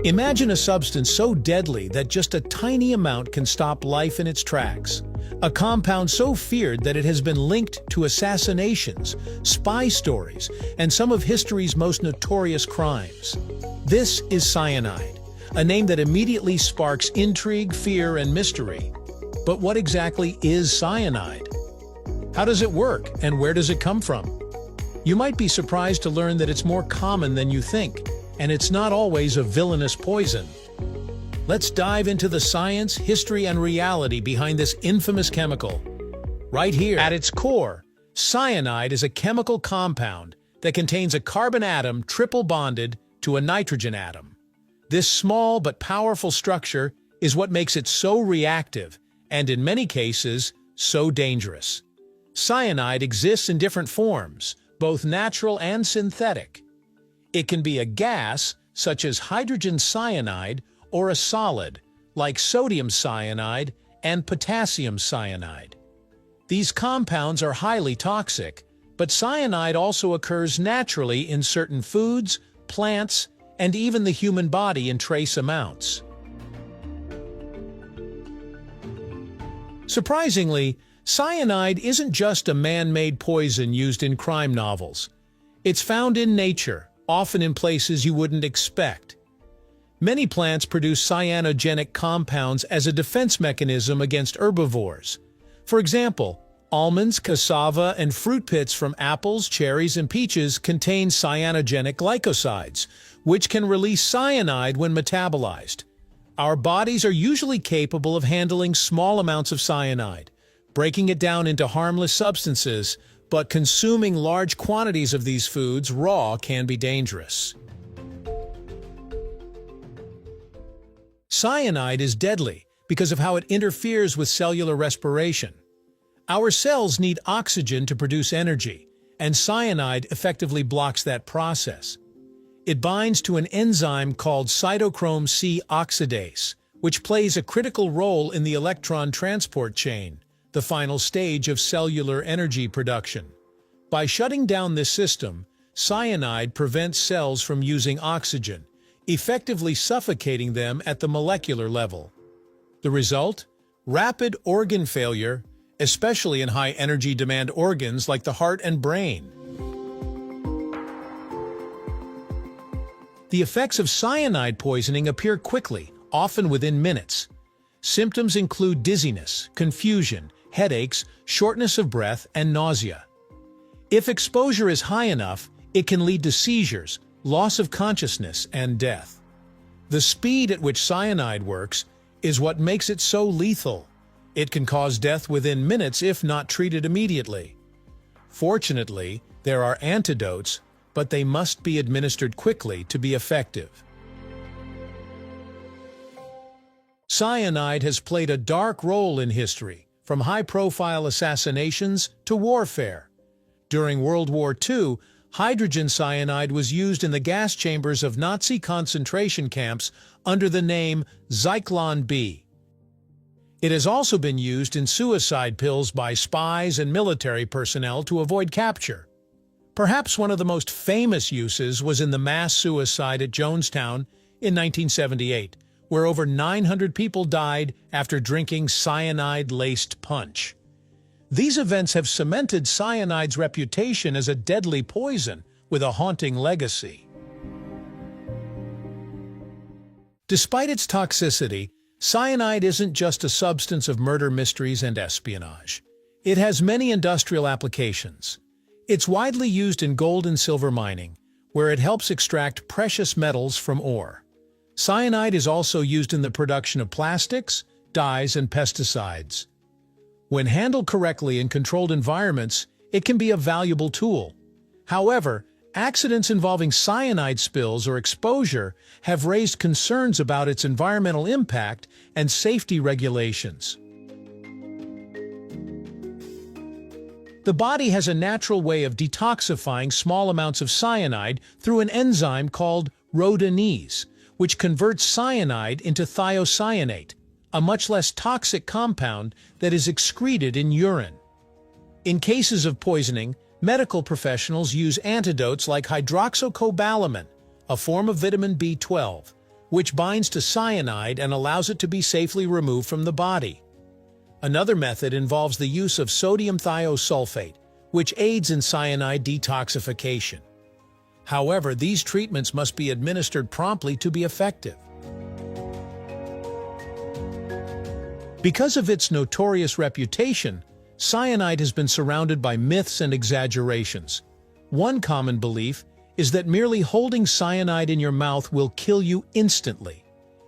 Imagine a substance so deadly that just a tiny amount can stop life in its tracks. A compound so feared that it has been linked to assassinations, spy stories, and some of history's most notorious crimes. This is cyanide, a name that immediately sparks intrigue, fear, and mystery. But what exactly is cyanide? How does it work, and where does it come from? You might be surprised to learn that it's more common than you think, and it's not always a villainous poison. Let's dive into the science, history, and reality behind this infamous chemical. Right here, at its core, cyanide is a chemical compound that contains a carbon atom triple bonded to a nitrogen atom. This small but powerful structure is what makes it so reactive and, in many cases, so dangerous. Cyanide exists in different forms, both natural and synthetic. It can be a gas, such as hydrogen cyanide, or a solid, like sodium cyanide and potassium cyanide. These compounds are highly toxic, but cyanide also occurs naturally in certain foods, plants, and even the human body in trace amounts. Surprisingly, cyanide isn't just a man-made poison used in crime novels. It's found in nature, often in places you wouldn't expect. Many plants produce cyanogenic compounds as a defense mechanism against herbivores. For example, almonds, cassava, and fruit pits from apples, cherries, and peaches contain cyanogenic glycosides, which can release cyanide when metabolized. Our bodies are usually capable of handling small amounts of cyanide, breaking it down into harmless substances, but consuming large quantities of these foods raw can be dangerous. Cyanide is deadly because of how it interferes with cellular respiration. Our cells need oxygen to produce energy, and cyanide effectively blocks that process. It binds to an enzyme called cytochrome C oxidase, which plays a critical role in the electron transport chain, the final stage of cellular energy production. By shutting down this system, cyanide prevents cells from using oxygen, effectively suffocating them at the molecular level. The result? Rapid organ failure, especially in high-energy demand organs like the heart and brain. The effects of cyanide poisoning appear quickly, often within minutes. Symptoms include dizziness, confusion, headaches, shortness of breath, and nausea. If exposure is high enough, it can lead to seizures, loss of consciousness, and death. The speed at which cyanide works is what makes it so lethal. It can cause death within minutes if not treated immediately. Fortunately, there are antidotes, but they must be administered quickly to be effective. Cyanide has played a dark role in history, from high-profile assassinations to warfare. During World War II, hydrogen cyanide was used in the gas chambers of Nazi concentration camps under the name Zyklon B. It has also been used in suicide pills by spies and military personnel to avoid capture. Perhaps one of the most famous uses was in the mass suicide at Jonestown in 1978, where over 900 people died after drinking cyanide-laced punch. These events have cemented cyanide's reputation as a deadly poison with a haunting legacy. Despite its toxicity, cyanide isn't just a substance of murder mysteries and espionage. It has many industrial applications. It's widely used in gold and silver mining, where it helps extract precious metals from ore. Cyanide is also used in the production of plastics, dyes, and pesticides. When handled correctly in controlled environments, it can be a valuable tool. However, accidents involving cyanide spills or exposure have raised concerns about its environmental impact and safety regulations. The body has a natural way of detoxifying small amounts of cyanide through an enzyme called rhodinase, which converts cyanide into thiocyanate, a much less toxic compound that is excreted in urine. In cases of poisoning, medical professionals use antidotes like hydroxycobalamin, a form of vitamin B12, which binds to cyanide and allows it to be safely removed from the body. Another method involves the use of sodium thiosulfate, which aids in cyanide detoxification. However, these treatments must be administered promptly to be effective. Because of its notorious reputation, cyanide has been surrounded by myths and exaggerations. One common belief is that merely holding cyanide in your mouth will kill you instantly.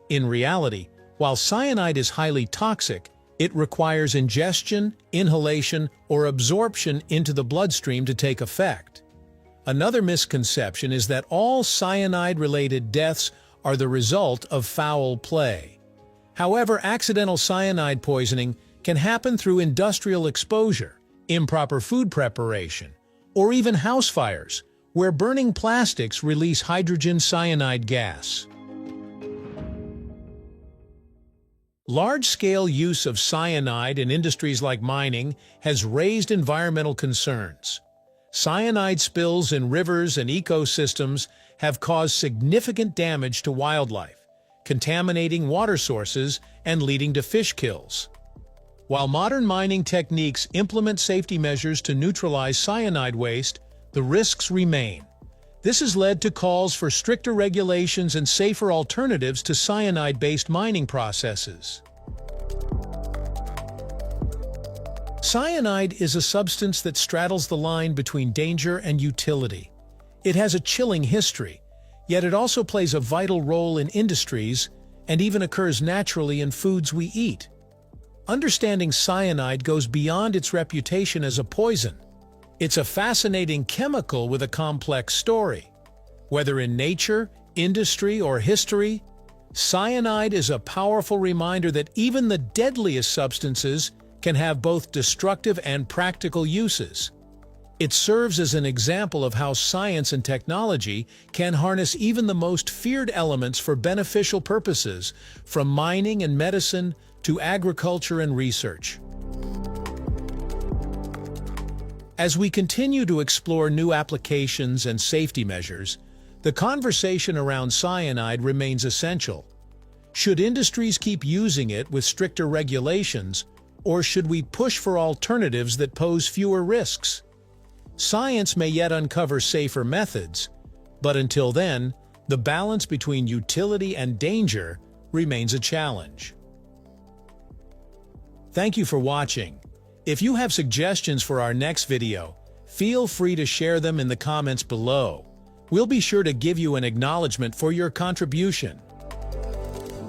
In reality, while cyanide is highly toxic, it requires ingestion, inhalation, or absorption into the bloodstream to take effect. Another misconception is that all cyanide-related deaths are the result of foul play. However, accidental cyanide poisoning can happen through industrial exposure, improper food preparation, or even house fires, where burning plastics release hydrogen cyanide gas. Large-scale use of cyanide in industries like mining has raised environmental concerns. Cyanide spills in rivers and ecosystems have caused significant damage to wildlife, contaminating water sources and leading to fish kills. While modern mining techniques implement safety measures to neutralize cyanide waste, the risks remain. This has led to calls for stricter regulations and safer alternatives to cyanide-based mining processes. Cyanide is a substance that straddles the line between danger and utility. It has a chilling history, yet it also plays a vital role in industries and even occurs naturally in foods we eat. Understanding cyanide goes beyond its reputation as a poison. It's a fascinating chemical with a complex story. Whether in nature, industry, or history, cyanide is a powerful reminder that even the deadliest substances can have both destructive and practical uses. It serves as an example of how science and technology can harness even the most feared elements for beneficial purposes, from mining and medicine to agriculture and research. As we continue to explore new applications and safety measures, the conversation around cyanide remains essential. Should industries keep using it with stricter regulations, or should we push for alternatives that pose fewer risks? Science may yet uncover safer methods, but until then, the balance between utility and danger remains a challenge. Thank you for watching. If you have suggestions for our next video, feel free to share them in the comments below. We'll be sure to give you an acknowledgement for your contribution.